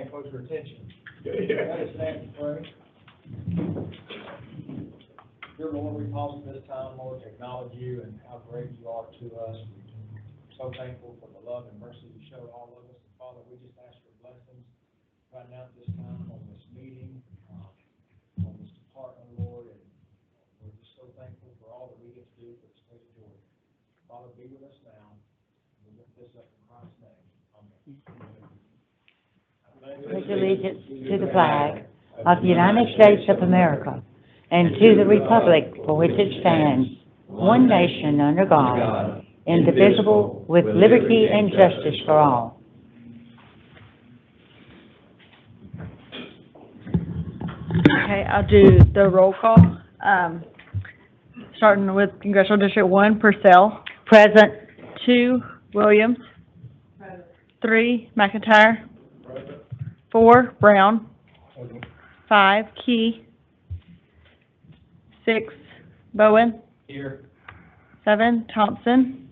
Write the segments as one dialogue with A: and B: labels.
A: paying closer attention. Let us stand and pray. Dear Lord, we pause at this time, Lord, to acknowledge you and how great you are to us. We're so thankful for the love and mercy you show all of us. And Father, we just ask for blessings right now at this time on this meeting, on this department, Lord, and we're just so thankful for all that we get to do for the state of Georgia. Father, be with us now. We lift this up in Christ's name. Amen.
B: Pledge allegiance to the flag of the United States of America and to the republic for which it stands, one nation under God, indivisible, with liberty and justice for all.
C: Okay, I'll do the roll call. Starting with Congressional District 1, Purcell.
B: Present.
C: 2, Williams. 3, McIntyre. 4, Brown. 5, Key. 6, Bowen.
A: Here.
C: 7, Thompson.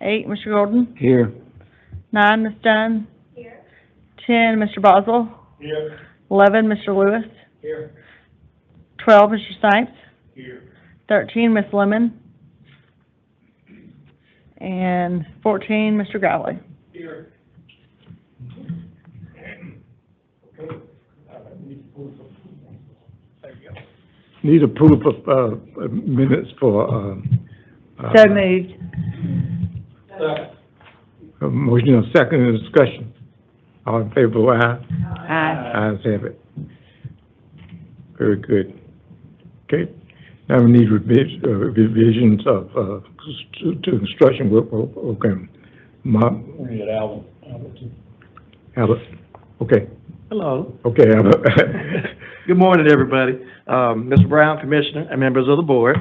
C: 8, Mr. Golden.
D: Here.
C: 9, Ms. Dunn. Here. 10, Mr. Boswell.
A: Here.
C: 11, Mr. Lewis.
A: Here.
C: 12, Mr. Snipes.
A: Here.
C: 13, Ms. Lemon. And 14, Mr. Growley.
A: Here.
D: Need approval of minutes for,
B: So moved.
D: a motion and second in discussion. All in favor, vote aye.
B: Aye.
D: Ayes have it. Very good. Okay, now we need revisions of, to construction work program.
A: We need Albert.
D: Albert, okay,
E: Hello.
D: okay, Albert.
E: Good morning, everybody. Mr. Brown, Commissioner, and members of the board.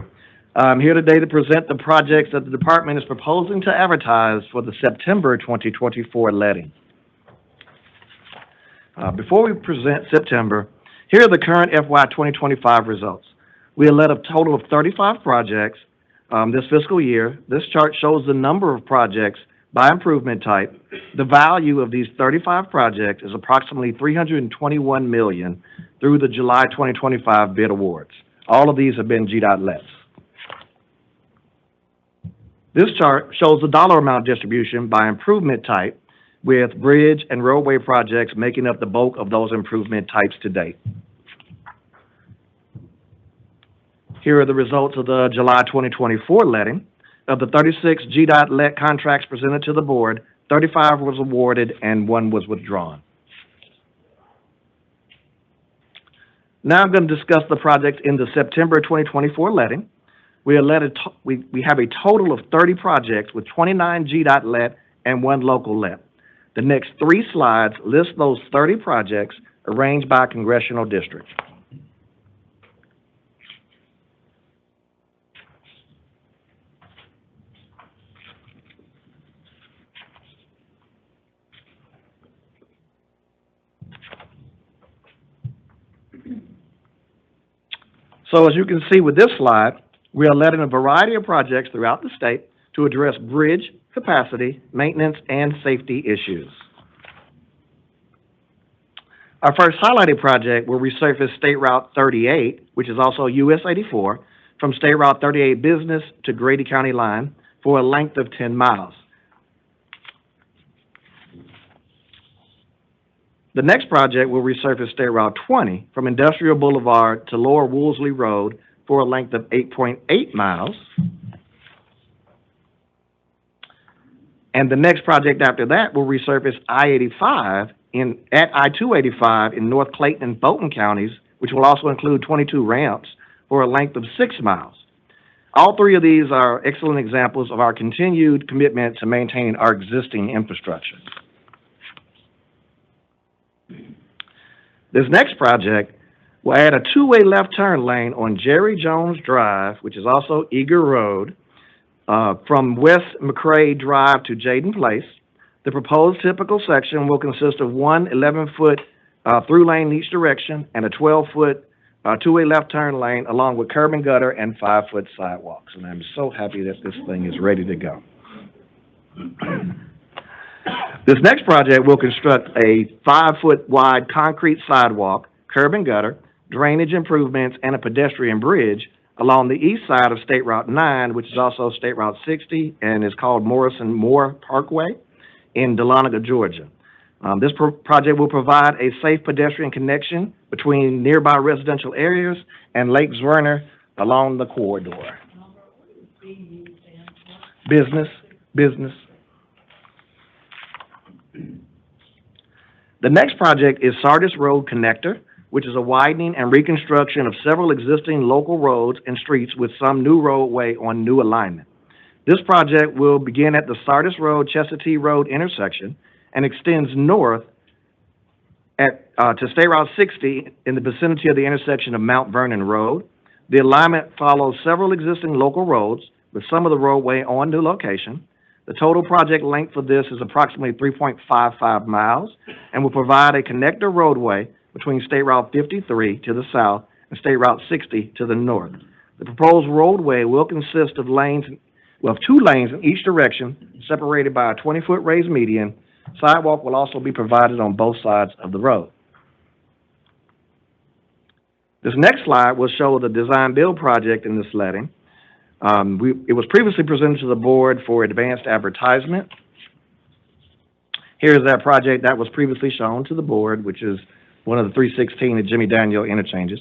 E: I'm here today to present the projects that the department is proposing to advertise for the September 2024 letting. Before we present September, here are the current FY 2025 results. We have let a total of 35 projects this fiscal year. This chart shows the number of projects by improvement type. The value of these 35 projects is approximately $321 million through the July 2025 bid awards. All of these have been GDOT lets. This chart shows the dollar amount distribution by improvement type, with bridge and roadway projects making up the bulk of those improvement types to date. Here are the results of the July 2024 letting. Of the 36 GDOT let contracts presented to the board, 35 was awarded and 1 was withdrawn. Now I'm going to discuss the projects in the September 2024 letting. We have a total of 30 projects with 29 GDOT let and 1 local let. The next 3 slides list those 30 projects arranged by congressional district. So as you can see with this slide, we are letting a variety of projects throughout the state to address bridge capacity, maintenance, and safety issues. Our first highlighted project will resurface State Route 38, which is also US 84, from State Route 38 Business to Grady County line for a length of 10 miles. The next project will resurface State Route 20 from Industrial Boulevard to Lower Woolsey Road for a length of 8.8 miles. And the next project after that will resurface I-85 at I-285 in North Clayton and Fulton counties, which will also include 22 ramps for a length of 6 miles. All 3 of these are excellent examples of our continued commitment to maintaining our existing infrastructure. This next project will add a 2-way left turn lane on Jerry Jones Drive, which is also Eager Road, from West McCrae Drive to Jaden Place. The proposed typical section will consist of one 11-foot through lane in each direction and a 12-foot 2-way left turn lane, along with curb and gutter and 5-foot sidewalks. And I'm so happy that this thing is ready to go. This next project will construct a 5-foot wide concrete sidewalk, curb and gutter, drainage improvements, and a pedestrian bridge along the east side of State Route 9, which is also State Route 60 and is called Morrison Moore Parkway in Dahlonega, Georgia. This project will provide a safe pedestrian connection between nearby residential areas and Lake Zwerner along the corridor. Business. The next project is Sardis Road Connector, which is a widening and reconstruction of several existing local roads and streets with some new roadway on new alignment. This project will begin at the Sardis Road, Chestatee Road intersection and extends north to State Route 60 in the vicinity of the intersection of Mount Vernon Road. The alignment follows several existing local roads with some of the roadway on new location. The total project length for this is approximately 3.55 miles and will provide a connector roadway between State Route 53 to the south and State Route 60 to the north. The proposed roadway will consist of 2 lanes in each direction, separated by a 20-foot raised median. Sidewalk will also be provided on both sides of the road. This next slide will show the design-build project in this letting. It was previously presented to the board for advanced advertisement. Here is that project that was previously shown to the board, which is one of the 316 at Jimmy Daniel interchanges.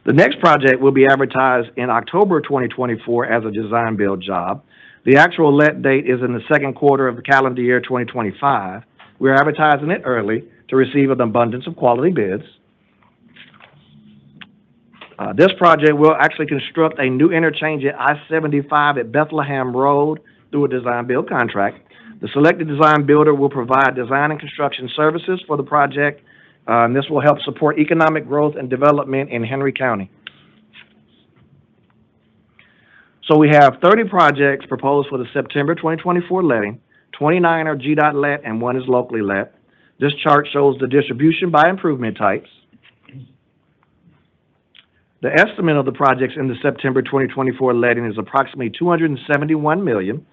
E: The next project will be advertised in October 2024 as a design-build job. The actual let date is in the second quarter of the calendar year 2025. We're advertising it early to receive an abundance of quality bids. This project will actually construct a new interchange at I-75 at Bethlehem Road through a design-build contract. The selected design builder will provide design and construction services for the project. And this will help support economic growth and development in Henry County. So we have 30 projects proposed for the September 2024 letting. 29 are GDOT let and 1 is locally let. This chart shows the distribution by improvement types. The estimate of the projects in the September 2024 letting is approximately $271 million.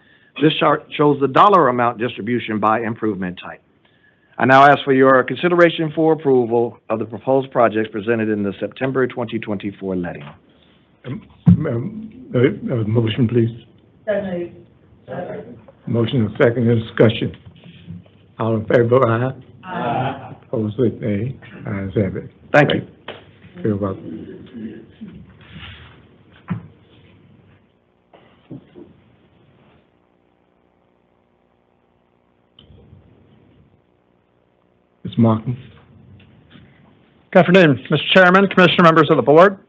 E: This chart shows the dollar amount distribution by improvement type. I now ask for your consideration for approval of the proposed projects presented in the September 2024 letting.
D: Motion, please. Motion and second, any discussion? All in favor, vote aye. Aye. Opposed, say nay. Ayes have it.
E: Thank you.
D: You're welcome. Ms. Martin.
F: Good afternoon, Mr. Chairman, Commissioner, members of the board.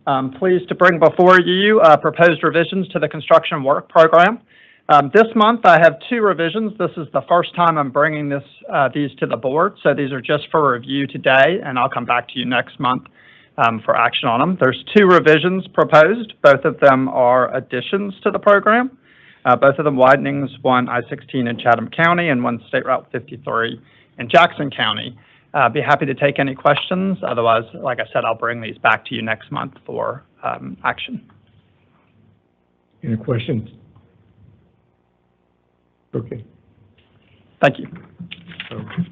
F: I'm pleased to bring before you proposed revisions to the construction work program. This month I have 2 revisions. This is the first time I'm bringing these to the board, so these are just for review today, and I'll come back to you next month for action on them. There's 2 revisions proposed. Both of them are additions to the program. Both of them widenings, one I-16 in Chatham County and one State Route 53 in Jackson County. Be happy to take any questions. Otherwise, like I said, I'll bring these back to you next month for action.
D: Any questions? Okay.
F: Thank you.
D: Okay.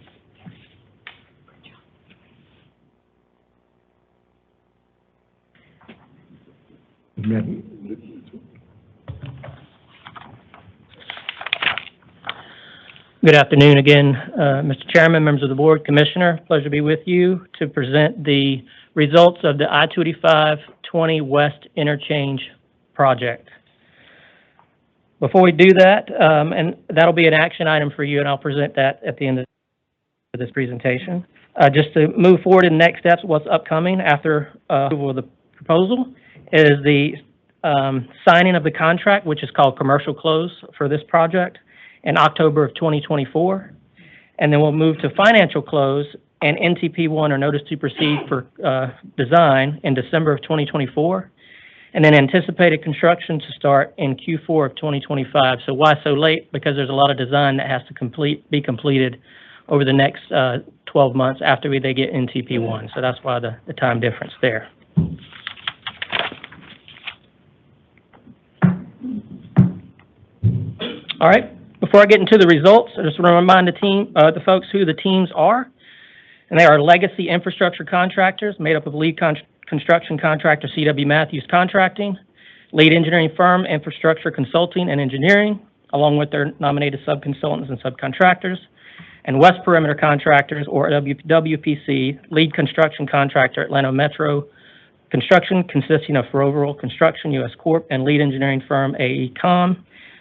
G: Good afternoon again, Mr. Chairman, members of the board, Commissioner. Pleasure to be with you to present the results of the I-285-20 West Interchange project. Before we do that, and that'll be an action item for you, and I'll present that at the end of this presentation. Just to move forward in the next steps, what's upcoming after approval of the proposal is the signing of the contract, which is called commercial close for this project, in October of 2024, and then we'll move to financial close and NTP1 or notice to proceed for design in December of 2024, and then anticipated construction to start in Q4 of 2025. So why so late? Because there's a lot of design that has to be completed over the next 12 months after they get NTP1. So that's why the time difference there. All right, before I get into the results, I just want to remind the folks who the teams are. And they are legacy infrastructure contractors made up of lead construction contractor C.W. Matthews Contracting, lead engineering firm Infrastructure Consulting and Engineering, along with their nominated subconsultants and subcontractors, and West Perimeter Contractors, or WPC, lead construction contractor Atlanta Metro Construction, consisting of Ferrovial Construction U.S. Corp. And lead engineering firm AECOM,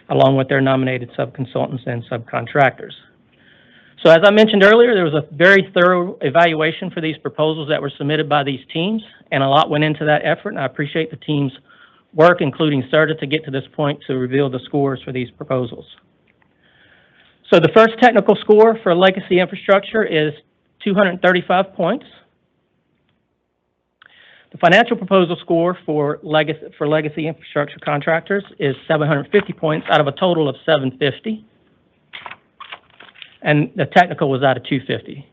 G: along with their nominated subconsultants and subcontractors. So as I mentioned earlier, there was a very thorough evaluation for these proposals that were submitted by these teams, and a lot went into that effort, and I appreciate the team's work, including CERTA, to get to this point to reveal the scores for these proposals. So the first technical score for legacy infrastructure is 235 points. The financial proposal score for legacy infrastructure contractors is 750 points out of a total of 750. And the technical was out of 250.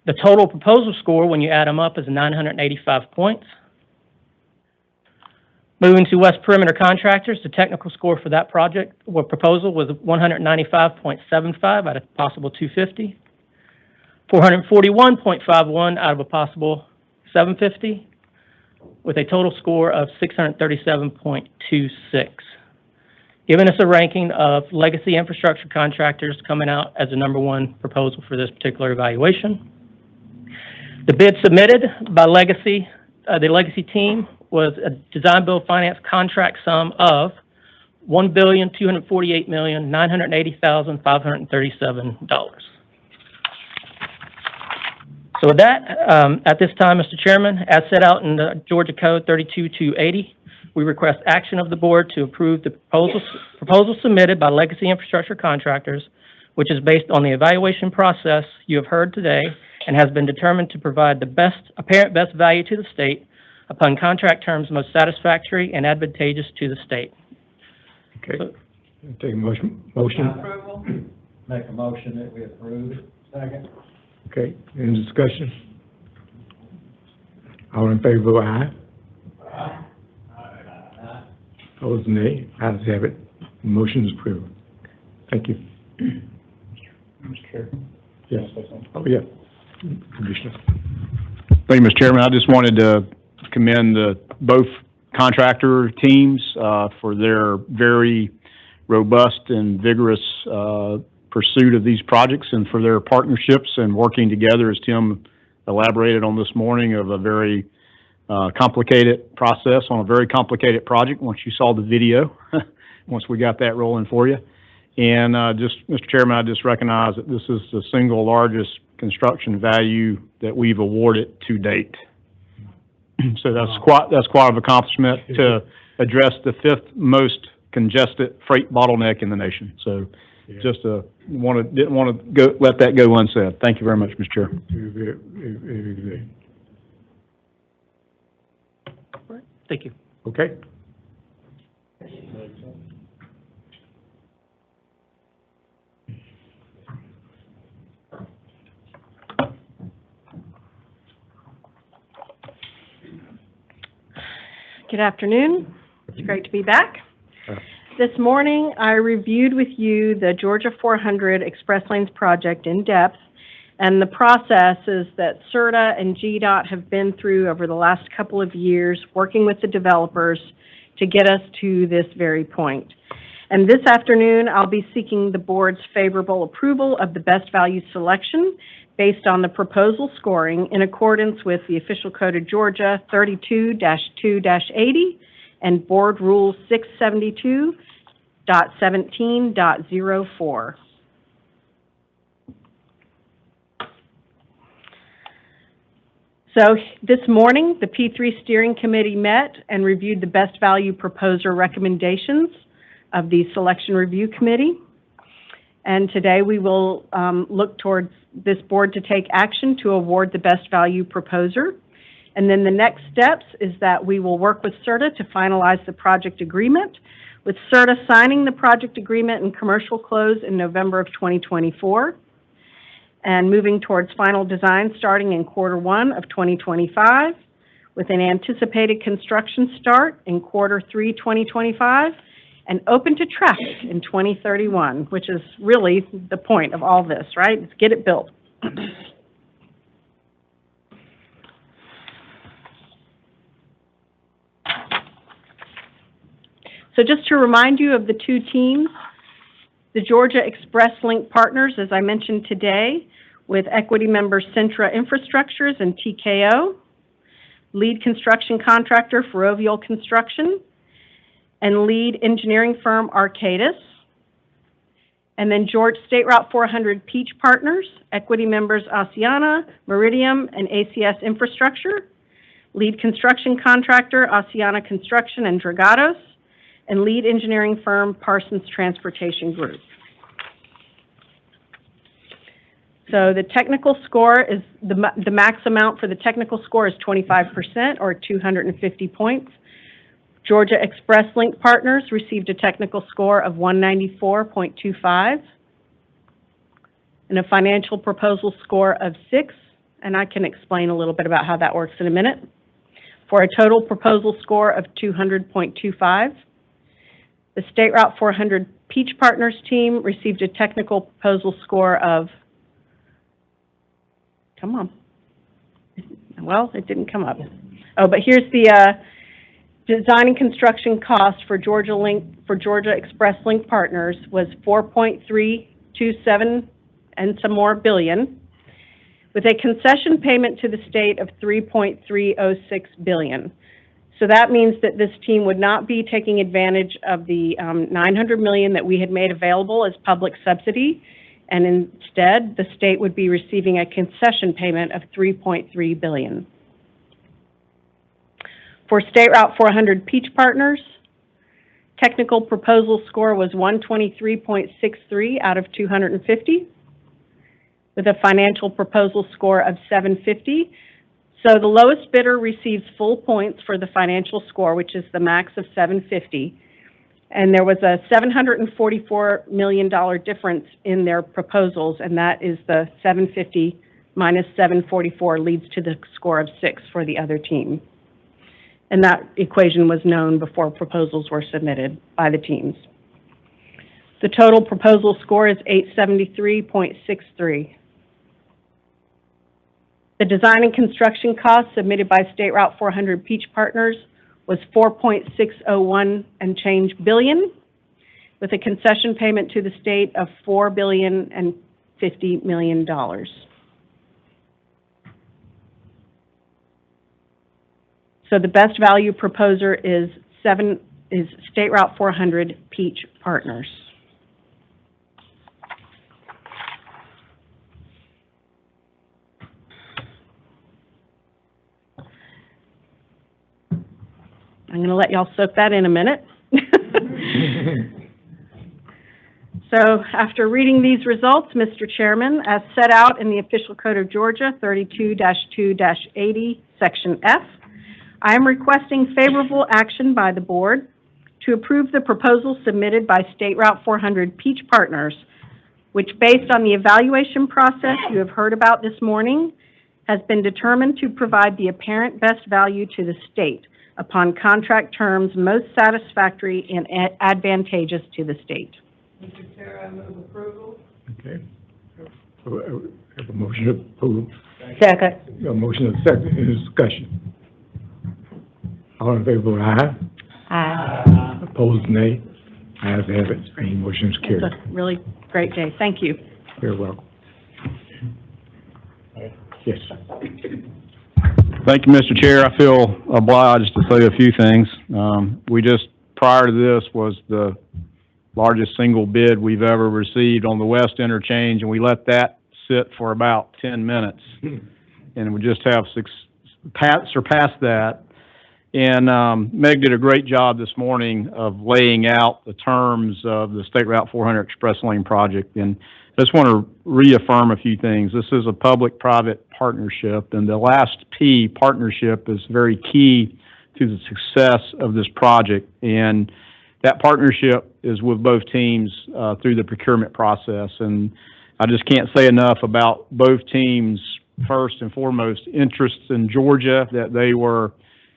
G: The total proposal score, when you add them up, is 985 points. Moving to West Perimeter Contractors, the technical score for that project or proposal was 195.75 out of a possible 250, 441.51 out of a possible 750, with a total score of 637.26. Giving us a ranking of legacy infrastructure contractors coming out as the #1 proposal for this particular evaluation. The bid submitted by the legacy team was a design build finance contract sum of $1,248,980,537. So with that, at this time, Mr. Chairman, as set out in the Georgia Code 32280, we request action of the board to approve the proposal submitted by legacy infrastructure contractors, which is based on the evaluation process you have heard today and has been determined to provide the apparent best value to the state upon contract terms most satisfactory and advantageous to the state.
D: Okay, take a motion.
A: Approval. Make a motion that we approve. Second.
D: Okay, any discussion? All in favor, vote aye.
A: Aye.
D: Opposed, nay. Ayes have it. Motion is approved. Thank you.
H: Mr. Chair.
D: Yes. Oh, yeah. Commissioner.
H: Thank you, Mr. Chairman. I just wanted to commend both contractor teams for their very robust and vigorous pursuit of these projects and for their partnerships and working together, as Tim elaborated on this morning, of a very complicated process on a very complicated project once you saw the video, once we got that rolling for you. And just, Mr. Chairman, I just recognize that this is the single largest construction value that we've awarded to date. So that's quite of accomplishment to address the 5th most congested freight bottleneck in the nation. So just didn't want to let that go unsaid. Thank you very much, Mr. Chair.
D: Very good.
G: Thank you.
D: Okay.
I: Good afternoon. It's great to be back. This morning, I reviewed with you the Georgia 400 Express Lanes project in depth and the processes that CERTA and GDOT have been through over the last couple of years, working with the developers to get us to this very point. And this afternoon, I'll be seeking the board's favorable approval of the best value selection based on the proposal scoring in accordance with the Official Code of Georgia 32-2-80 and Board Rule 672.17.04. So this morning, the P3 Steering Committee met and reviewed the best value proposer recommendations of the Selection Review Committee. And today we will look towards this board to take action to award the best value proposer. And then the next steps is that we will work with CERTA to finalize the project agreement, with CERTA signing the project agreement and commercial close in November of 2024, and moving towards final design starting in Q1 of 2025, with an anticipated construction start in Q3 2025, and open to traffic in 2031, which is really the point of all this, right? Let's get it built. So just to remind you of the two teams, the Georgia Express Link partners, as I mentioned today, with equity members Centra Infrastructures and TKO, lead construction contractor Ferrovial Construction, and lead engineering firm Arcadis. And then Georgia State Route 400 Peach Partners, equity members Oceana, Meridium, and ACS Infrastructure, lead construction contractor Oceana Construction and Dragados, and lead engineering firm Parsons Transportation Group. So the technical score is, the max amount for the technical score is 25%, or 250 points. Georgia Express Link Partners received a technical score of 194.25 and a financial proposal score of 6, and I can explain a little bit about how that works in a minute, for a total proposal score of 200.25. The State Route 400 Peach Partners team received a technical proposal score of, come on, well, it didn't come up. Oh, but here's the design and construction cost for Georgia Express Link Partners was 4.327 and some more billion, with a concession payment to the state of 3.306 billion. So that means that this team would not be taking advantage of the $900 million that we had made available as public subsidy, and instead the state would be receiving a concession payment of $3.3 billion. For State Route 400 Peach Partners, technical proposal score was 123.63 out of 250, with a financial proposal score of 750. So the lowest bidder receives full points for the financial score, which is the max of 750. And there was a $744 million difference in their proposals, and that is the 750 minus 744 leads to the score of 6 for the other team. And that equation was known before proposals were submitted by the teams. The total proposal score is 873.63. The design and construction cost submitted by State Route 400 Peach Partners was 4.601 and change billion, with a concession payment to the state of $4.05 billion. So the best value proposer is State Route 400 Peach Partners. I'm going to let y'all soak that in a minute. So after reading these results, Mr. Chairman, as set out in the Official Code of Georgia 32-2-80, Section F, I am requesting favorable action by the board to approve the proposal submitted by State Route 400 Peach Partners, which, based on the evaluation process you have heard about this morning, has been determined to provide the apparent best value to the state upon contract terms most satisfactory and advantageous to the state.
A: Mr. Chair, I move approval.
D: Okay. Have a motion to approve.
B: Second.
D: A motion and a second, any discussion? All in favor, vote aye.
B: Aye.
D: Opposed, nay. Ayes have it, any motion is carried.
I: It's a really great day. Thank you.
D: You're welcome. Yes.
H: Thank you, Mr. Chair. I feel obliged to say a few things. Prior to this was the largest single bid we've ever received on the West Interchange, and we let that sit for about 10 minutes. And we just have surpassed that. And Meg did a great job this morning of laying out the terms of the State Route 400 Express Lane project. And I just want to reaffirm a few things. This is a public-private partnership, and the last P, partnership, is very key to the success of this project. And that partnership is with both teams through the procurement process. And I just can't say enough about both teams' first and foremost interests in Georgia, that they were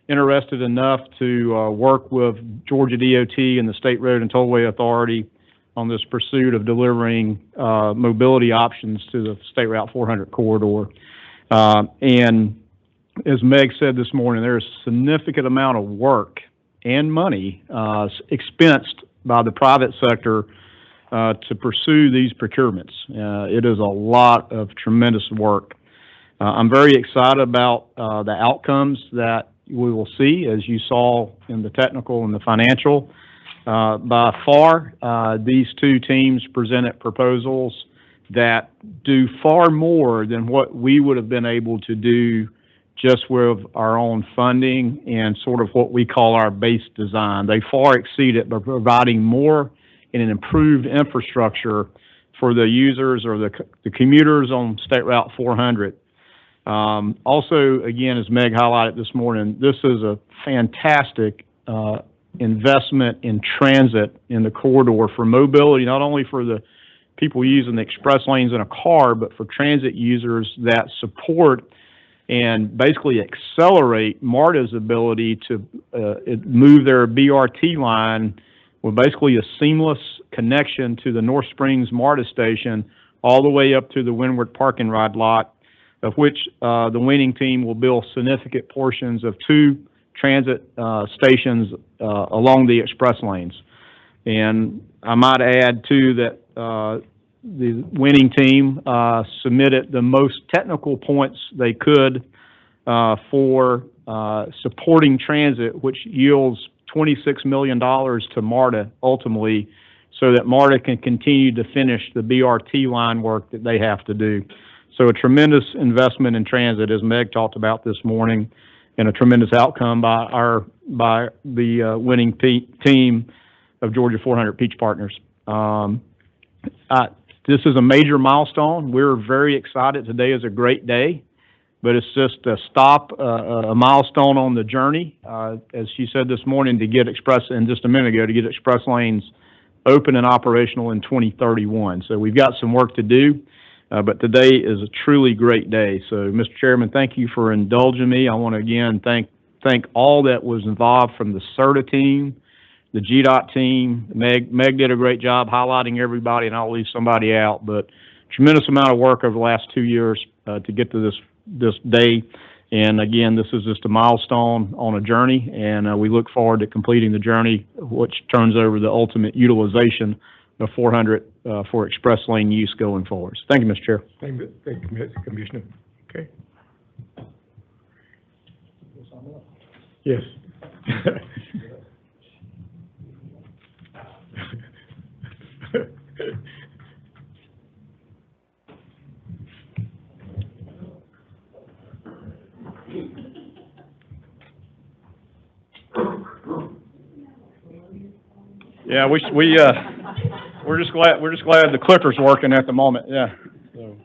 H: interested enough to work with Georgia DOT and the State Road and Tollway Authority on this pursuit of delivering mobility options to the State Route 400 corridor. And as Meg said this morning, there's a significant amount of work and money expensed by the private sector to pursue these procurements. It is a lot of tremendous work. I'm very excited about the outcomes that we will see, as you saw in the technical and the financial. By far, these two teams presented proposals that do far more than what we would have been able to do just with our own funding and sort of what we call our base design. They far exceed it by providing more in an improved infrastructure for the users or the commuters on State Route 400. Also, again, as Meg highlighted this morning, this is a fantastic investment in transit in the corridor for mobility, not only for the people using the express lanes in a car, but for transit users that support and basically accelerate MARTA's ability to move their BRT line with basically a seamless connection to the North Springs MARTA station all the way up to the Windward Park and Ride lot, of which the winning team will build significant portions of 2 transit stations along the express lanes. And I might add, too, that the winning team submitted the most technical points they could for supporting transit, which yields $26 million to MARTA ultimately, so that MARTA can continue to finish the BRT line work that they have to do. So a tremendous investment in transit, as Meg talked about this morning, and a tremendous outcome by the winning team of Georgia 400 Peach Partners. This is a major milestone. We're very excited. Today is a great day, but it's just a stop, a milestone on the journey. As she said this morning, to get express, and just a minute ago, to get express lanes open and operational in 2031. So we've got some work to do, but today is a truly great day. So, Mr. Chairman, thank you for indulging me. I want to again thank all that was involved, from the CERTA team, the GDOT team. Meg did a great job highlighting everybody, and I'll leave somebody out, but tremendous amount of work over the last 2 years to get to this day. And again, this is just a milestone on a journey, and we look forward to completing the journey, which turns over the ultimate utilization of 400 for express lane use going forward. Thank you, Mr. Chair.
D: Thank you, Commissioner. Okay. Yes.
H: Yeah, we're just glad the clicker's working at the moment. Yeah, so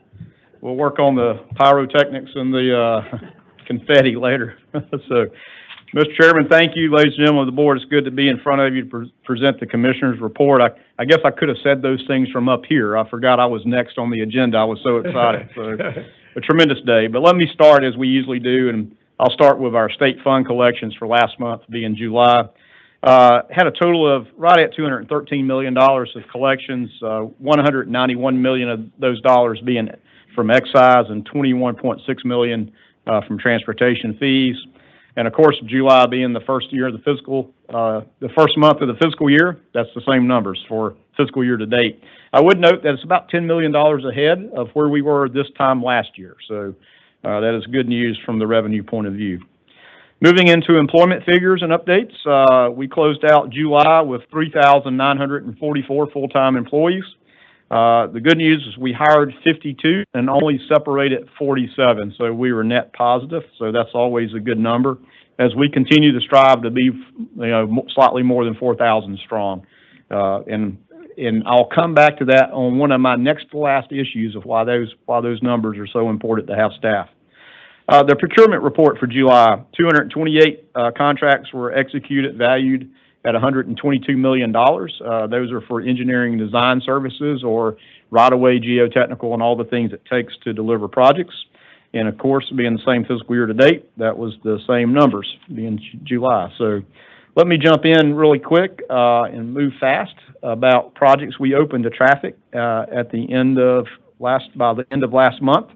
H: we'll work on the pyrotechnics and the confetti later. So, Mr. Chairman, thank you, ladies and gentlemen of the board. It's good to be in front of you to present the commissioner's report. I guess I could have said those things from up here. I forgot I was next on the agenda. I was so excited. So, a tremendous day. But let me start as we usually do, and I'll start with our state fund collections for last month, being July. Had a total of right at $213 million of collections, $191 million of those dollars being from excise and $21.6 million from transportation fees. And of course, July being the first year of the first month of the fiscal year, that's the same numbers for fiscal year to date. I would note that it's about $10 million ahead of where we were this time last year. So that is good news from the revenue point of view. Moving into employment figures and updates, we closed out July with 3,944 full-time employees. The good news is we hired 52 and only separated 47, so we were net positive, so that's always a good number as we continue to strive to be, slightly more than 4,000 strong. And I'll come back to that on one of my next to last issues of why those numbers are so important to have staff. The procurement report for July, 228 contracts were executed, valued at $122 million. Those are for engineering design services or right-of-way geotechnical and all the things it takes to deliver projects. And of course, being the same fiscal year to date, that was the same numbers, being July. So let me jump in really quick and move fast about projects we opened to traffic by the end of last month.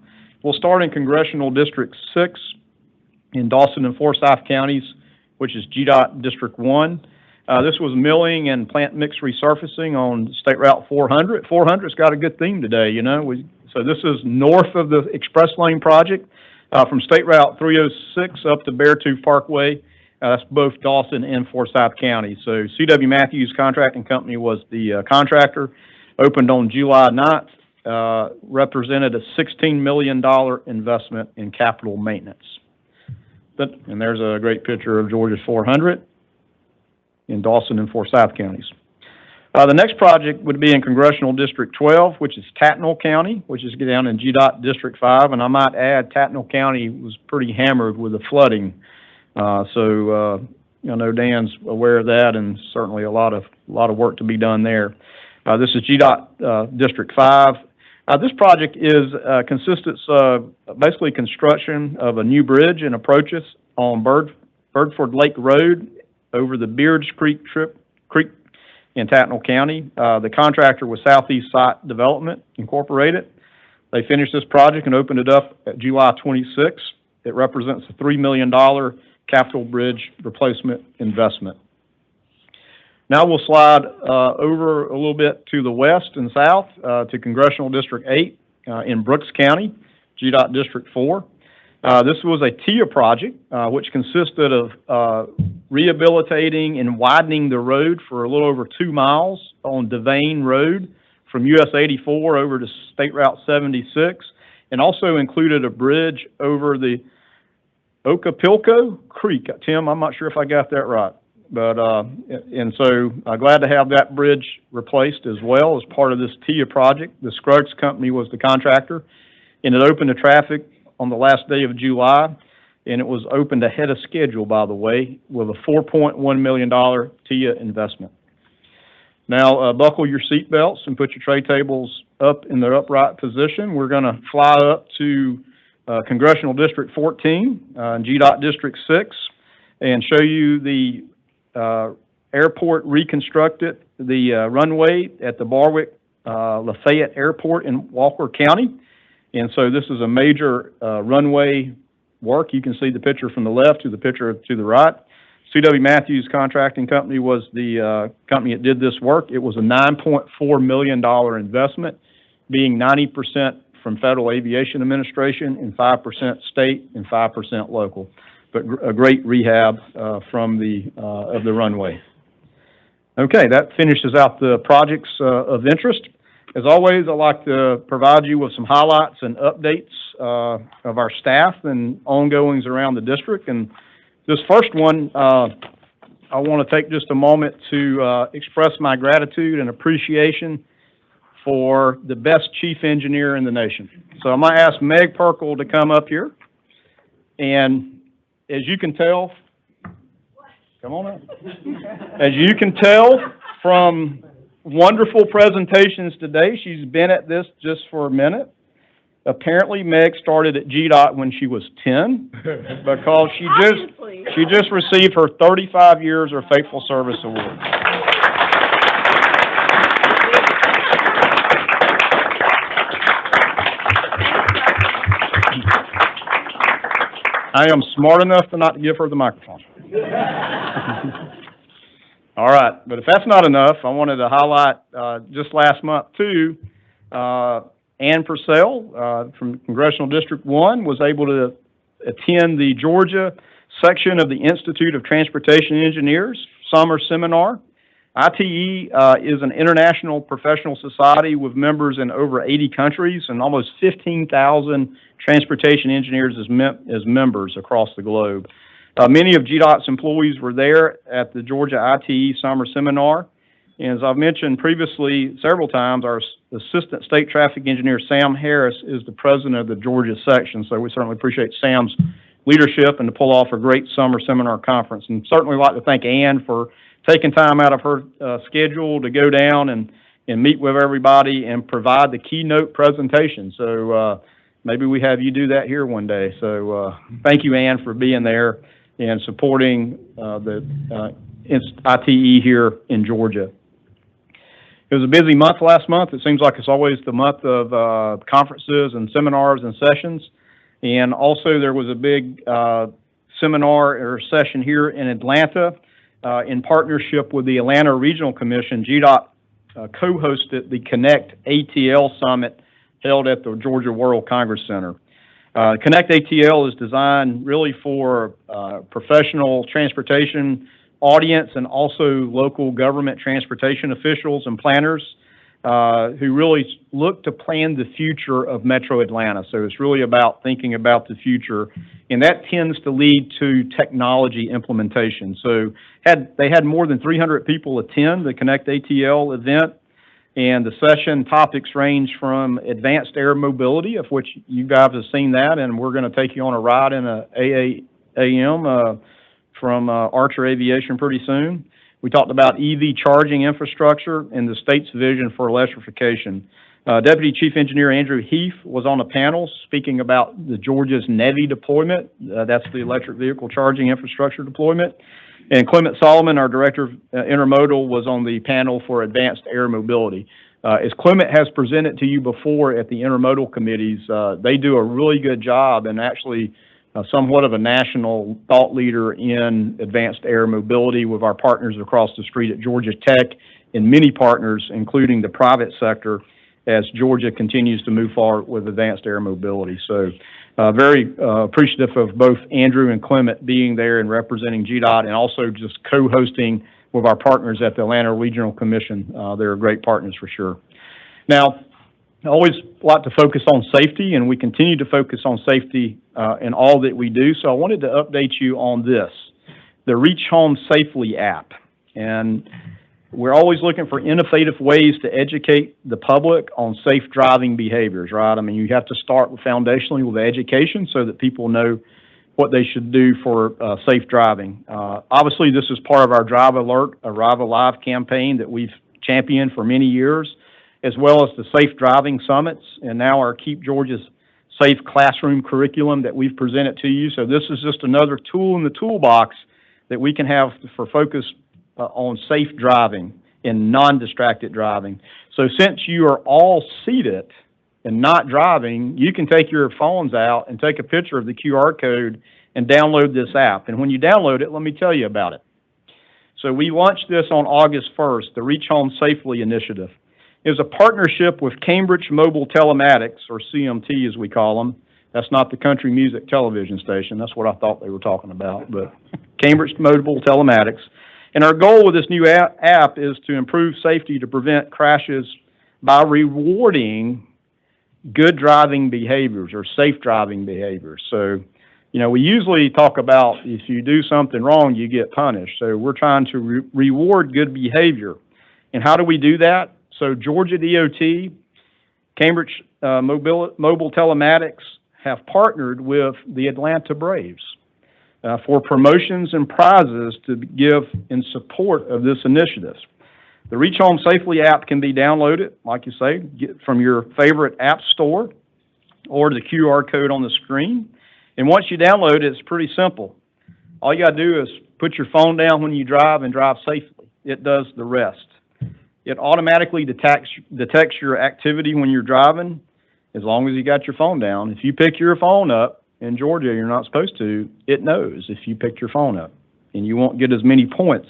H: We'll start in Congressional District 6 in Dawson and Forsyth counties, which is GDOT District 1. This was milling and plant mix resurfacing on State Route 400. 400's got a good theme today, you know. So this is north of the Express Lane project, from State Route 306 up to Beartooth Parkway. That's both Dawson and Forsyth counties. So C.W. Matthews Contracting Company was the contractor. Opened on July 9th, represented a $16 million investment in capital maintenance. And there's a great picture of Georgia 400 in Dawson and Forsyth counties. The next project would be in Congressional District 12, which is Tattnall County, which is down in GDOT District 5. And I might add, Tattnall County was pretty hammered with the flooding. So I know Dan's aware of that, and certainly a lot of work to be done there. This is GDOT District 5. This project consists of basically construction of a new bridge and approaches on Birdford Lake Road over the Beards Creek in Tattnall County. The contractor was Southeast Site Development Incorporated. They finished this project and opened it up at July 26th. It represents a $3 million capital bridge replacement investment. Now we'll slide over a little bit to the west and south to Congressional District 8 in Brooks County, GDOT District 4. This was a TIA project, which consisted of rehabilitating and widening the road for a little over 2 miles on Devane Road from US 84 over to State Route 76, and also included a bridge over the Ocapilco Creek. Tim, I'm not sure if I got that right, but and so glad to have that bridge replaced as well as part of this TIA project. The Scruggs Company was the contractor, and it opened to traffic on the last day of July, and it was opened ahead of schedule, by the way, with a $4.1 million TIA investment. Now, buckle your seat belts and put your tray tables up in their upright position. We're going to fly up to Congressional District 14, GDOT District 6, and show you the airport reconstructed, the runway at the Barwick Lafayette Airport in Walker County. And so this is a major runway work. You can see the picture from the left to the picture to the right. C.W. Matthews Contracting Company was the company that did this work. It was a $9.4 million investment, being 90% from Federal Aviation Administration and 5% state and 5% local. But a great rehab from of the runway. Okay, that finishes out the projects of interest. As always, I'd like to provide you with some highlights and updates of our staff and ongoings around the district. And this first one, I want to take just a moment to express my gratitude and appreciation for the best chief engineer in the nation. So I'm going to ask Meg Perkle to come up here. And as you can tell, come on up. As you can tell from wonderful presentations today, she's been at this just for a minute. Apparently, Meg started at GDOT when she was 10 because she just received her 35 years of faithful service award. I am smart enough to not give her the microphone. All right, but if that's not enough, I wanted to highlight just last month too, Ann Purcell from Congressional District 1 was able to attend the Georgia section of the Institute of Transportation Engineers summer seminar. ITE is an international professional society with members in over 80 countries and almost 15,000 transportation engineers as members across the globe. Many of GDOT's employees were there at the Georgia ITE summer seminar. And as I've mentioned previously several times, our Assistant State Traffic Engineer, Sam Harris, is the president of the Georgia section. So we certainly appreciate Sam's leadership and to pull off a great summer seminar conference. And certainly like to thank Ann for taking time out of her schedule to go down and meet with everybody and provide the keynote presentation. So maybe we have you do that here one day. So thank you, Ann, for being there and supporting the ITE here in Georgia. It was a busy month last month. It seems like it's always the month of conferences and seminars and sessions. And also there was a big seminar or session here in Atlanta in partnership with the Atlanta Regional Commission. GDOT co-hosted the Connect ATL Summit held at the Georgia World Congress Center. Connect ATL is designed really for professional transportation audience and also local government transportation officials and planners who really look to plan the future of Metro Atlanta. So it's really about thinking about the future, and that tends to lead to technology implementation. So they had more than 300 people attend the Connect ATL event, and the session topics range from advanced air mobility, of which you guys have seen that, and we're going to take you on a ride in a AAAM from Archer Aviation pretty soon. We talked about EV charging infrastructure and the state's vision for electrification. Deputy Chief Engineer Andrew Heath was on a panel speaking about the Georgia's NEVI deployment. That's the electric vehicle charging infrastructure deployment. And Clement Solomon, our Director of Intermodal, was on the panel for advanced air mobility. As Clement has presented to you before at the intermodal committees, they do a really good job and actually somewhat of a national thought leader in advanced air mobility with our partners across the street at Georgia Tech and many partners, including the private sector, as Georgia continues to move forward with advanced air mobility. So very appreciative of both Andrew and Clement being there and representing GDOT and also just co-hosting with our partners at the Atlanta Regional Commission. They're great partners for sure. Now, I always like to focus on safety, and we continue to focus on safety in all that we do. So I wanted to update you on this, the Reach Home Safely app. And we're always looking for innovative ways to educate the public on safe driving behaviors, right? I mean, you have to start foundationally with education so that people know what they should do for safe driving. Obviously, this is part of our Drive Alert, Arrive Alive campaign that we've championed for many years, as well as the Safe Driving Summits, and now our Keep Georgia's Safe Classroom curriculum that we've presented to you. So this is just another tool in the toolbox that we can have for focus on safe driving and non-distracted driving. So since you are all seated and not driving, you can take your phones out and take a picture of the QR code and download this app. And when you download it, let me tell you about it. So we launched this on August 1st, the Reach Home Safely initiative. It was a partnership with Cambridge Mobile Telematics, or CMT as we call them. That's not the country music television station. That's what I thought they were talking about, but Cambridge Mobile Telematics. And our goal with this new app is to improve safety to prevent crashes by rewarding good driving behaviors or safe driving behaviors. So, you know, we usually talk about if you do something wrong, you get punished. So we're trying to reward good behavior. And how do we do that? So Georgia DOT, Cambridge Mobile Telematics have partnered with the Atlanta Braves for promotions and prizes to give in support of this initiative. The Reach Home Safely app can be downloaded, like you say, from your favorite app store or the QR code on the screen. And once you download it, it's pretty simple. All you got to do is put your phone down when you drive and drive safely. It does the rest. It automatically detects your activity when you're driving, as long as you got your phone down. If you pick your phone up in Georgia, you're not supposed to, it knows if you picked your phone up, and you won't get as many points.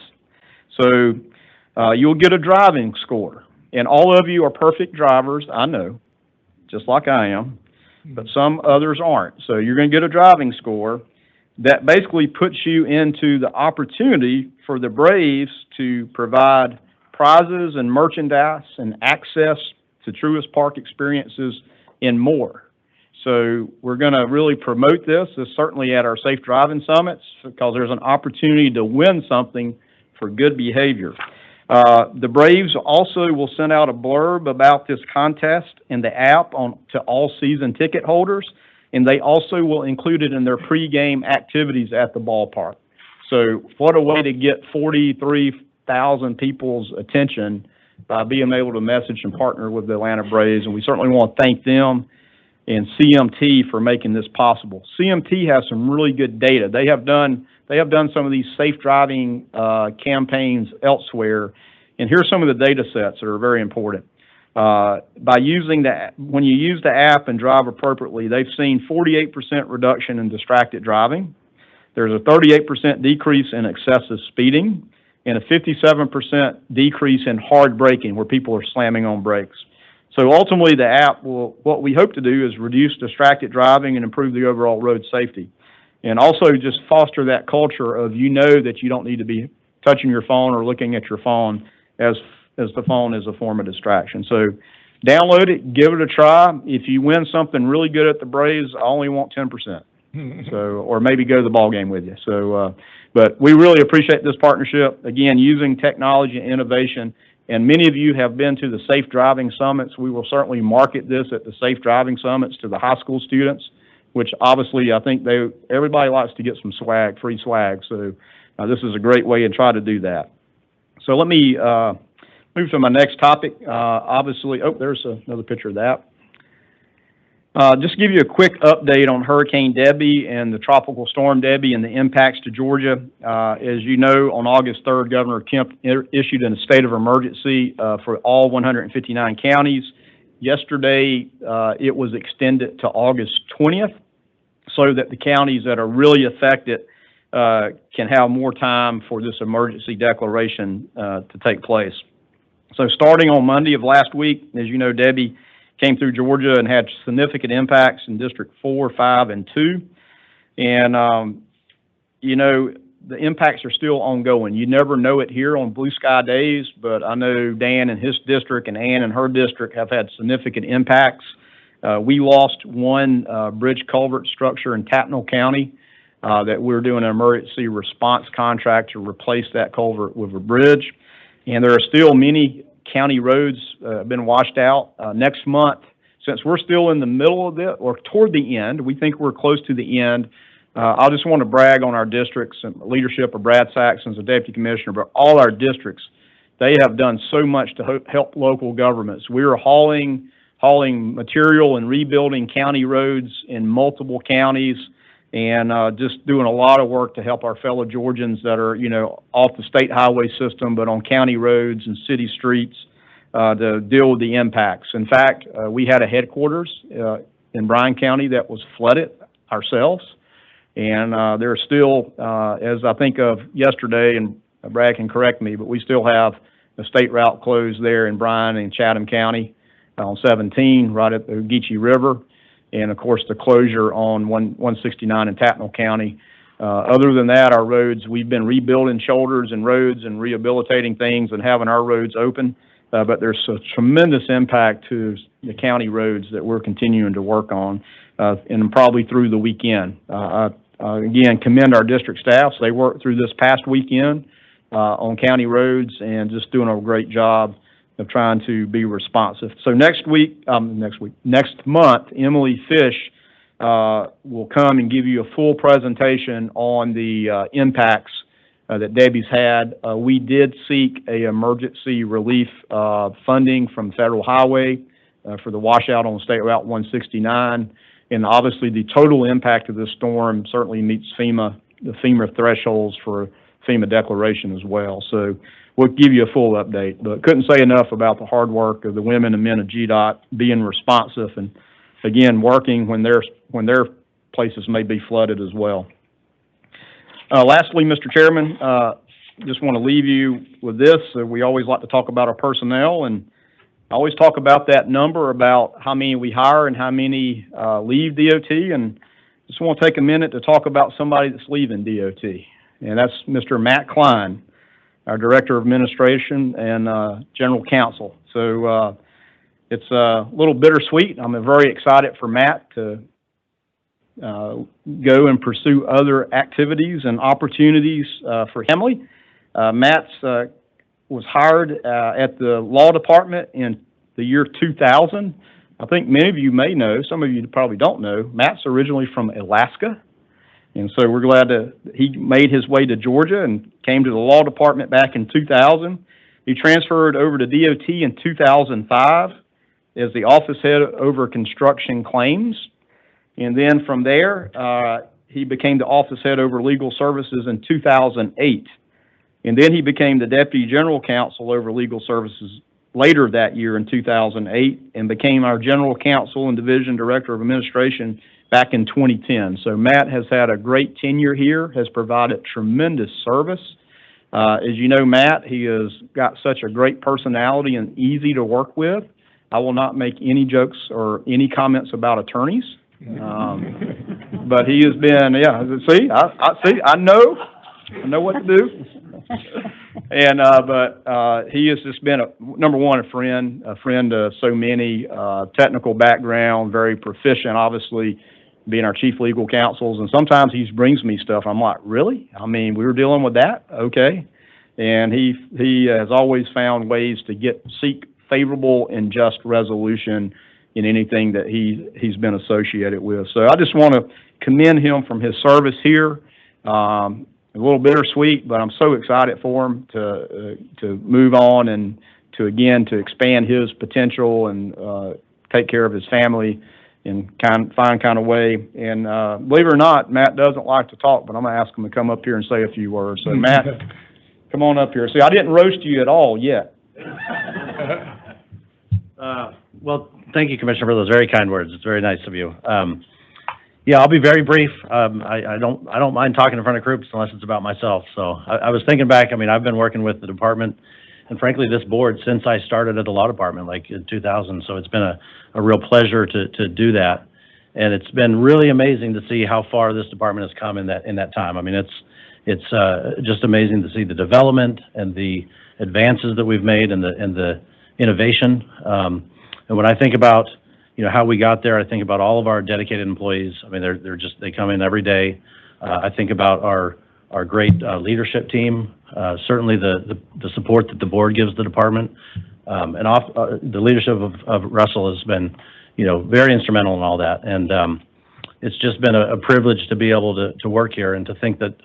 H: So you'll get a driving score. And all of you are perfect drivers, I know, just like I am, but some others aren't. So you're going to get a driving score that basically puts you into the opportunity for the Braves to provide prizes and merchandise and access to Truist Park experiences and more. So we're going to really promote this certainly at our Safe Driving Summits, because there's an opportunity to win something for good behavior. The Braves also will send out a blurb about this contest in the app to all season ticket holders, and they also will include it in their pregame activities at the ballpark. So what a way to get 43,000 people's attention by being able to message and partner with the Atlanta Braves, and we certainly want to thank them and CMT for making this possible. CMT has some really good data. They have done some of these safe driving campaigns elsewhere, and here's some of the data sets that are very important. By using when you use the app and drive appropriately, they've seen 48% reduction in distracted driving. There's a 38% decrease in excessive speeding and a 57% decrease in hard braking, where people are slamming on brakes. So ultimately, the app what we hope to do is reduce distracted driving and improve the overall road safety. And also just foster that culture of, that you don't need to be touching your phone or looking at your phone as the phone is a form of distraction. So download it, give it a try. If you win something really good at the Braves, I only want 10%. Or maybe go to the ball game with you. But we really appreciate this partnership. Again, using technology and innovation. And many of you have been to the Safe Driving Summits. We will certainly market this at the Safe Driving Summits to the high school students, which obviously I think everybody likes to get some swag, free swag. So this is a great way to try to do that. So let me move to my next topic. Obviously, there's another picture of that. Just give you a quick update on Hurricane Debbie and the Tropical Storm Debbie and the impacts to Georgia. As you know, on August 3rd, Governor Kemp issued a state of emergency for all 159 counties. Yesterday, it was extended to August 20th so that the counties that are really affected can have more time for this emergency declaration to take place. So starting on Monday of last week, as you know, Debbie came through Georgia and had significant impacts in District 4, 5, and 2. And, the impacts are still ongoing. You never know it here on blue sky days, but I know Dan and his district and Ann and her district have had significant impacts. We lost one bridge culvert structure in Tattnall County that we're doing an emergency response contract to replace that culvert with a bridge. And there are still many county roads have been washed out. Next month, since we're still in the middle of it or toward the end, we think we're close to the end. I just want to brag on our districts and leadership of Brad Saxon as a deputy commissioner, but all our districts, they have done so much to help local governments. We are hauling material and rebuilding county roads in multiple counties, and just doing a lot of work to help our fellow Georgians that are, off the state highway system, but on county roads and city streets to deal with the impacts. In fact, we had a headquarters in Bryan County that was flooded ourselves, and there are still, as I think of yesterday, and Brad can correct me, but we still have a state route closed there in Bryan and Chatham County on 17, right at the Geechee River. And of course, the closure on 169 in Tattnall County. Other than that, our roads, we've been rebuilding shoulders and roads and rehabilitating things and having our roads open. But there's a tremendous impact to the county roads that we're continuing to work on, and probably through the weekend. Again, commend our district staffs. They worked through this past weekend on county roads and just doing a great job of trying to be responsive. So next month, Emily Fish will come and give you a full presentation on the impacts that Debbie's had. We did seek a emergency relief funding from Federal Highway for the washout on State Route 169. And obviously the total impact of this storm certainly meets the FEMA thresholds for FEMA declaration as well. So we'll give you a full update, but couldn't say enough about the hard work of the women and men of GDOT being responsive and, again, working when their places may be flooded as well. Lastly, Mr. Chairman, just want to leave you with this. We always like to talk about our personnel, and I always talk about that number, about how many we hire and how many leave DOT, and just want to take a minute to talk about somebody that's leaving DOT, and that's Mr. Matt Klein, our Director of Administration and General Counsel. So it's a little bittersweet. I'm very excited for Matt to go and pursue other activities and opportunities for family. Matt's was hired at the law department in the year 2000. I think many of you may know, some of you probably don't know, Matt's originally from Alaska. And so we're glad that he made his way to Georgia and came to the law department back in 2000. He transferred over to DOT in 2005. as the office head over construction claims. And then from there, he became the office head over legal services in 2008. And then he became the deputy general counsel over legal services later that year in 2008, and became our general counsel and division director of administration back in 2010. So Matt has had a great tenure here, has provided tremendous service. As you know, Matt, he has got such a great personality and easy to work with. I will not make any jokes or any comments about attorneys. But he has been, yeah, see, I know what to do. And, but he has just been, number one, a friend to so many, technical background, very proficient, obviously, being our chief legal counsels. And sometimes he brings me stuff. I'm like, really? I mean, we were dealing with that? Okay. And he has always found ways to seek favorable and just resolution in anything that he's been associated with. So I just want to commend him from his service here. A little bittersweet, but I'm so excited for him to move on and to expand his potential and take care of his family in find kind of way. And believe it or not, Matt doesn't like to talk, but I'm gonna ask him to come up here and say a few words. So Matt, come on up here. See, I didn't roast you at all yet.
J: Well, thank you, Commissioner, for those very kind words. It's very nice of you. Yeah, I'll be very brief. I don't mind talking in front of groups unless it's about myself. So I was thinking back. I mean, I've been working with the department and frankly this board since I started at the law department, like in 2000. So it's been a real pleasure to do that, and it's been really amazing to see how far this department has come in that time. I mean, it's just amazing to see the development and the advances that we've made and the innovation. And when I think about how we got there, I think about all of our dedicated employees. I mean, they come in every day. I think about our great leadership team. Certainly the support that the board gives the department, and the leadership of Russell has been, very instrumental in all that. And it's just been a privilege to be able to work here and to think that,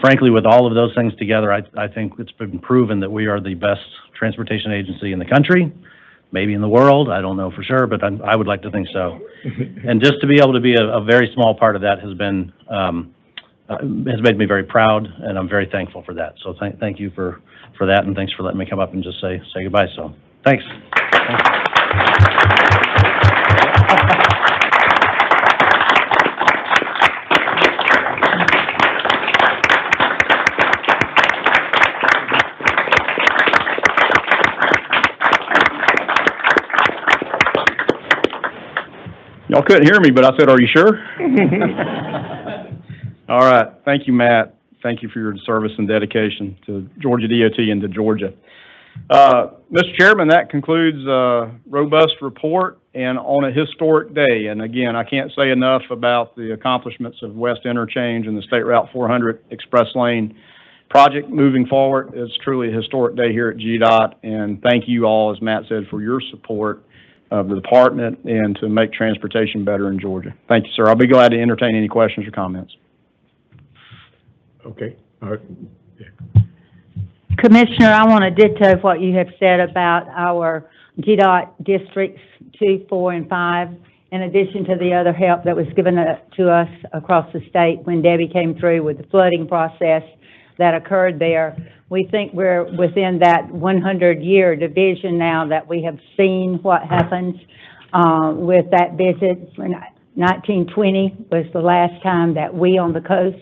J: frankly, with all of those things together, I think it's been proven that we are the best transportation agency in the country. Maybe in the world, I don't know for sure, but I would like to think so. And just to be able to be a very small part of that has made me very proud, and I'm very thankful for that. So thank you for that, and thanks for letting me come up and just say goodbye. So thanks.
H: Y'all couldn't hear me, but I said, are you sure? All right. Thank you, Matt. Thank you for your service and dedication to Georgia DOT and to Georgia. Mr. Chairman, that concludes a robust report and on a historic day. And again, I can't say enough about the accomplishments of West Interchange and the State Route 400 Express Lane project moving forward. It's truly a historic day here at GDOT. And thank you all, as Matt said, for your support of the department and to make transportation better in Georgia. Thank you, sir. I'll be glad to entertain any questions or comments.
D: Okay, all right.
B: Commissioner, I want to ditto what you have said about our GDOT districts 2, 4, and 5, in addition to the other help that was given to us across the state when Debbie came through with the flooding process that occurred there. We think we're within that 100-year division now that we have seen what happens with that visit. 1920 was the last time that we on the coast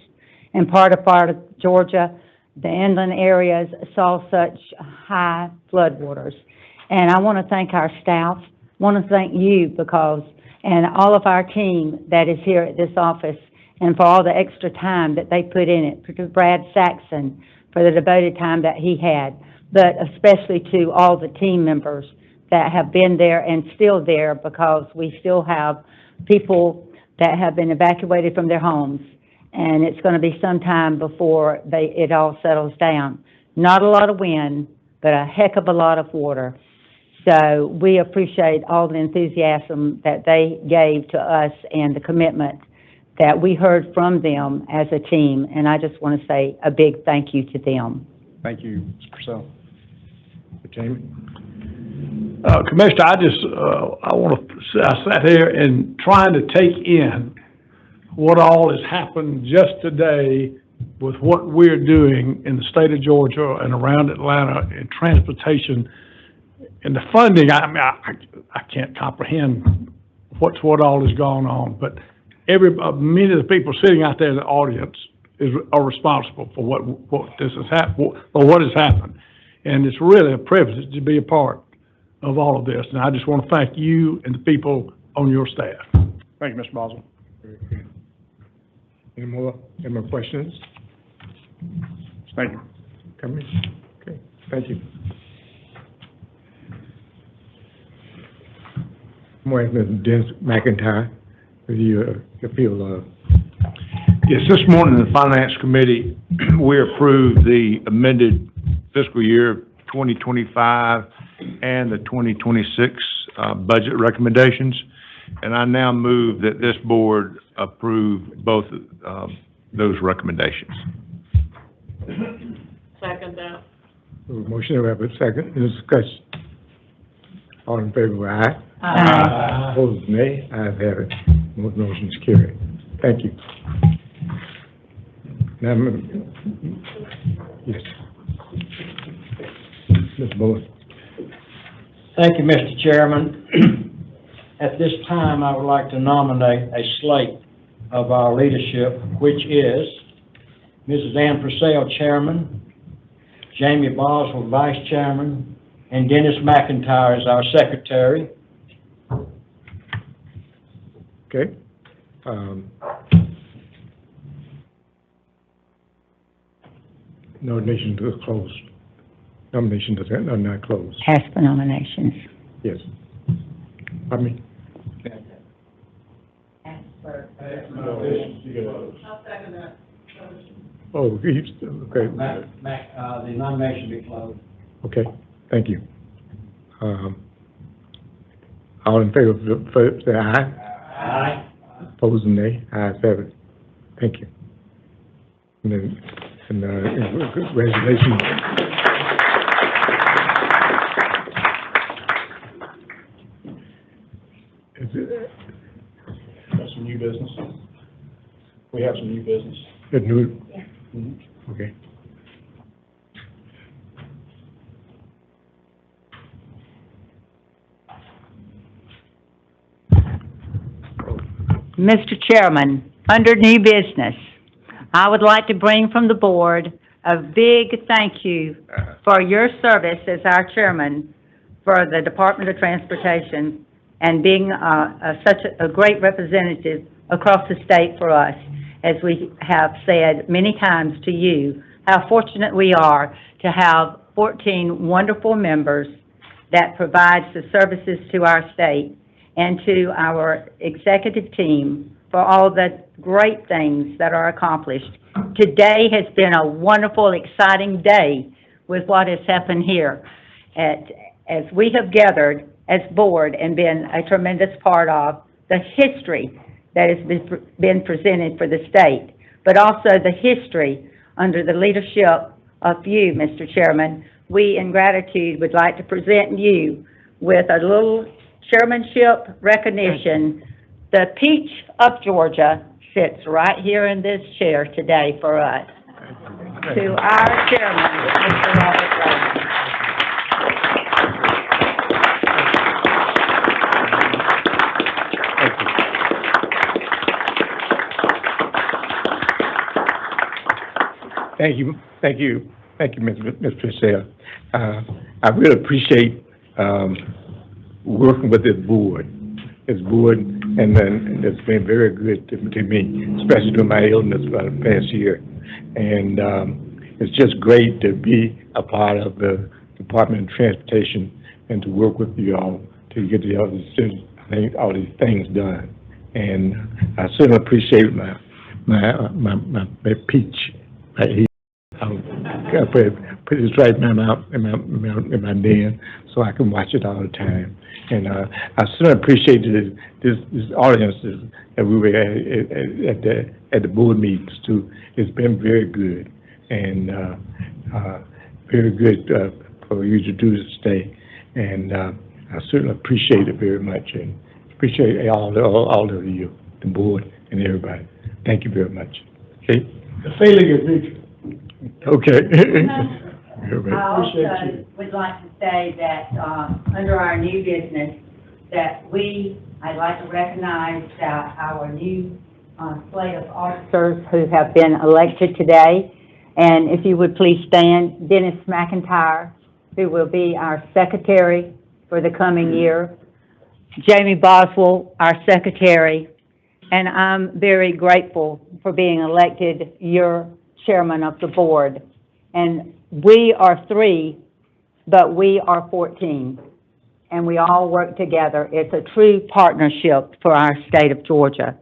B: and part of Georgia, the inland areas, saw such high floodwaters. And I want to thank our staff, want to thank you and all of our team that is here at this office, and for all the extra time that they put in it, to Brad Saxon for the devoted time that he had, but especially to all the team members that have been there and still there, because we still have people that have been evacuated from their homes, and it's going to be some time before it all settles down. Not a lot of wind, but a heck of a lot of water. So we appreciate all the enthusiasm that they gave to us and the commitment that we heard from them as a team, and I just want to say a big thank you to them.
H: Thank you, Mr. Purcell.
D: Jamie?
K: Commissioner, I sat here and trying to take in what all has happened just today with what we're doing in the state of Georgia and around Atlanta in transportation and the funding. I can't comprehend what all has gone on, but many of the people sitting out there in the audience are responsible for what has happened. And it's really a privilege to be a part of all of this. And I just want to thank you and the people on your staff.
F: Thank you, Mr. Boswell.
D: Any more questions?
F: Thank you.
D: Come in. Okay, thank you. I'm going to ask Mr. Dennis McIntyre, if you feel,
L: Yes, this morning in the Finance Committee, we approved the amended fiscal year 2025 and the 2026 budget recommendations, and I now move that this board approve both those recommendations.
G: Second that.
D: motion, we have a second, any discussion? All in favor, aye?
B: Aye.
D: Opposed, nay? Ayes have it. Motion is carried. Thank you. Now, yes. Ms. Bowen.
M: Thank you, Mr. Chairman. At this time, I would like to nominate a slate of our leadership, which is Mrs. Ann Purcell, Chairman, Jamie Boswell, Vice Chairman, and Dennis McIntyre as our Secretary.
D: Okay. Nominations are closed. Nominations are not closed.
B: Ask for nominations.
D: Yes. Pardon me?
B: Ask for.
D: Oh, okay.
M: The nomination be closed.
D: Okay, thank you. All in favor, say aye.
M: Aye.
D: Opposed, nay. Ayes have it. Thank you. And then, congratulations.
F: That's some new business. We have some new business.
D: Good news? Okay.
B: Mr. Chairman, under new business, I would like to bring from the board a big thank you for your service as our chairman for the Department of Transportation and being such a great representative across the state for us. As we have said many times to you, how fortunate we are to have 14 wonderful members that provides the services to our state and to our executive team for all the great things that are accomplished. Today has been a wonderful, exciting day with what has happened here. As we have gathered as board and been a tremendous part of the history that has been presented for the state, but also the history under the leadership of you, Mr. Chairman. We, in gratitude, would like to present you with a little chairmanship recognition. The Peach of Georgia sits right here in this chair today for us. To our chairman, Mr. Robert Rowland.
D: Thank you, Ms. Purcell. I really appreciate working with this board, and then it's been very good to me, especially during my illness for the past year. And it's just great to be a part of the Department of Transportation and to work with you all to get all these things done. And I certainly appreciate my Peach right here. I put this right in my den so I can watch it all the time. And I certainly appreciate this audience that we were at the board meetings too. It's been very good and very good for you to do this today. And I certainly appreciate it very much, and appreciate all of you, the board, and everybody. Thank you very much. Okay?
K: The feeling is mutual.
D: Okay.
B: I also would like to say that, under our new business, that I'd like to recognize our new slate of officers who have been elected today. And if you would please stand, Dennis McIntyre, who will be our secretary for the coming year, Jamie Boswell, our secretary, and I'm very grateful for being elected your chairman of the board. And we are 3, but we are 14, and we all work together. It's a true partnership for our state of Georgia.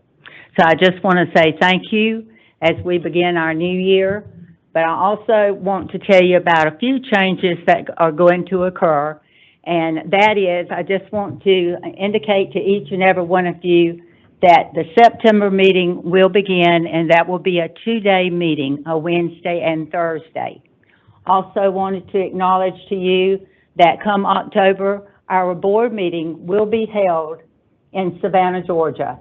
B: So I just want to say thank you as we begin our new year, but I also want to tell you about a few changes that are going to occur, and that is, I just want to indicate to each and every one of you that the September meeting will begin, and that will be a 2-day meeting, a Wednesday and Thursday. Also wanted to acknowledge to you that come October, our board meeting will be held in Savannah, Georgia.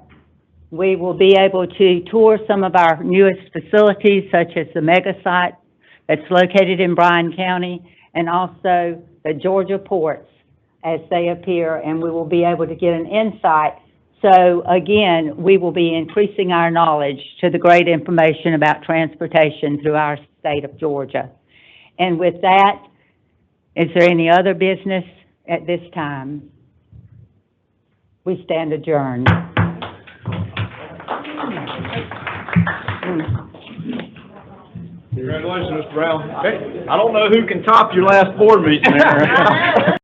B: We will be able to tour some of our newest facilities, such as the mega site that's located in Bryan County, and also the Georgia ports as they appear, and we will be able to get an insight. So again, we will be increasing our knowledge to the great information about transportation through our state of Georgia. And with that, is there any other business at this time? We stand adjourned.
H: Congratulations, Mr. Brown. I don't know who can top your last board meeting there.